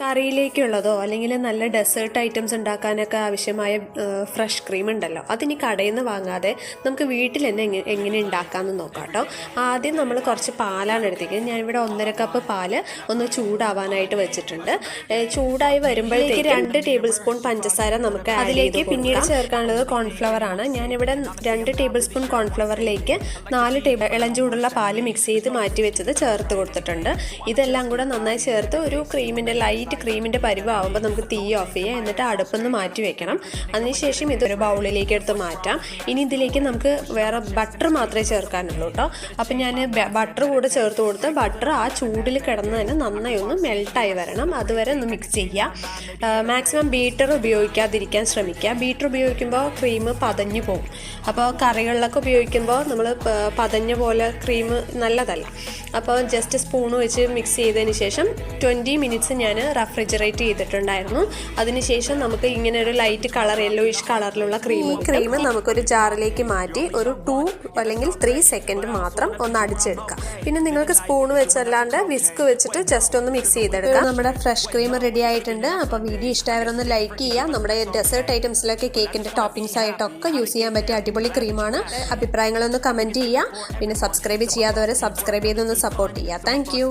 കറിയിലേക്കുള്ളതോ അല്ലെങ്കിൽ നല്ല dessert items ഉണ്ടാക്കാനൊക്കെ ആവശ്യമായ ഫ്രഷ് ക്രീം ഉണ്ടല്ലോ, അതിനി കടയിൽ നിന്ന് വാങ്ങാതെ നമുക്ക് വീട്ടിൽ തന്നെ എങ്ങനെ ഉണ്ടാക്കാമെന്ന് നോക്കാം കേട്ടോ. ആദ്യം നമ്മൾ കുറച്ച് പാലാണ് എടുത്തിരിക്കുന്നത്. ഞാനിവിടെ 1.5 കപ്പ് പാല് ഒന്ന് ചൂടാവാനായിട്ട് വെച്ചിട്ടുണ്ട്. ചൂടായി വരുമ്പോഴത്തേക്ക് 2 ടേബിൾ സ്പൂൺ പഞ്ചസാര നമുക്ക് അതിലേക്ക് പിന്നീട് ചേർക്കാനുള്ളത് കോൺഫ്ലവർ ആണ്. ഞാനിവിടെ 2 ടേബിൾ സ്പൂൺ കോൺഫ്ലവറിലേക്ക് 4 ടേബിൾ ഇളം ചൂടുള്ള പാല് മിക്സ് ചെയ്ത് മാറ്റി വെച്ചത് ചേർത്ത് കൊടുത്തിട്ടുണ്ട്. ഇതെല്ലാം കൂടെ നന്നായി ചേർത്ത് ഒരു ക്രീമിൻ്റെ പരിവാകുമ്പോൾ നമുക്ക് തീ ഓഫ് ചെയ്യാം. എന്നിട്ട് അടുപ്പിൽ നിന്ന് മാറ്റി വെക്കണം. അതിനുശേഷം ഇതൊരു ബൗളിലേക്ക് എടുത്ത് മാറ്റാം. ഇനി ഇതിലേക്ക് നമുക്ക് വേറെ ബട്ടർ മാത്രമേ ചേർക്കാനുള്ളൂ കേട്ടോ. അപ്പം ഞാൻ ബട്ടർ കൂടെ ചേർത്ത് കൊടുത്ത് ബട്ടർ ആ ചൂടിൽ കിടന്ന് തന്നെ നന്നായി ഒന്ന് മെൽട്ടായി വരണം. അതുവരെ ഒന്ന് മിക്സ് ചെയ്യുക. മാക്സിമം ബീറ്റർ ഉപയോഗിക്കാതിരിക്കാൻ ശ്രമിക്കുക. ബീറ്റർ ഉപയോഗിക്കുമ്പോൾ ക്രീം പതഞ്ഞു പോകും. അപ്പോൾ കറികളിലൊക്കെ ഉപയോഗിക്കുമ്പോൾ നമ്മൾ പതഞ്ഞ പോലെ ക്രീം നല്ലതല്ല. അപ്പോൾ ജസ്റ്റ് സ്പൂൺ വെച്ച് മിക്സ് ചെയ്തതിന് ശേഷം 20 മിനിറ്റ്സ് ഞാൻ റെഫ്രിജറേറ്റ് ചെയ്തിട്ടുണ്ടായിരുന്നു. അതിനുശേഷം നമുക്ക് ഇങ്ങനെ ഒരു ലൈറ്റ് കളർ യെല്ലോയിഷ് കളറിലുള്ള ക്രീം നമുക്കൊരു ജാറിലേക്ക് മാറ്റി ഒരു 2 അല്ലെങ്കിൽ 3 സെക്കൻഡ് മാത്രം ഒന്ന് അടിച്ചെടുക്കാം. പിന്നെ നിങ്ങൾക്ക് സ്പൂൺ വെച്ചല്ലാണ്ട് വിസ്ക് വെച്ചിട്ട് ജസ്റ്റ് ഒന്ന് മിക്സ് ചെയ്തെടുക്കാം. നമ്മുടെ ഫ്രഷ് ക്രീം റെഡി ആയിട്ടുണ്ട്. അപ്പോൾ വീഡിയോ ഇഷ്ടമായവരൊന്ന് ലൈക്ക് ചെയ്യുക. നമ്മുടെ ഡെസേർട്ട് ഐറ്റംസിലൊക്കെ കേക്കിൻ്റെ ടോപ്പിംഗ്സ് ആയിട്ടൊക്കെ യൂസ് ചെയ്യാൻ പറ്റിയ അടിപൊളി ക്രീമാണ്. അഭിപ്രായങ്ങളൊന്ന് കമൻറ്റ് ചെയ്യുക. പിന്നെ സബ്സ്ക്രൈബ് ചെയ്യാത്തവരെ സബ്സ്ക്രൈബ് ചെയ്തൊന്ന് സപ്പോർട്ട് ചെയ്യുക. Thank you.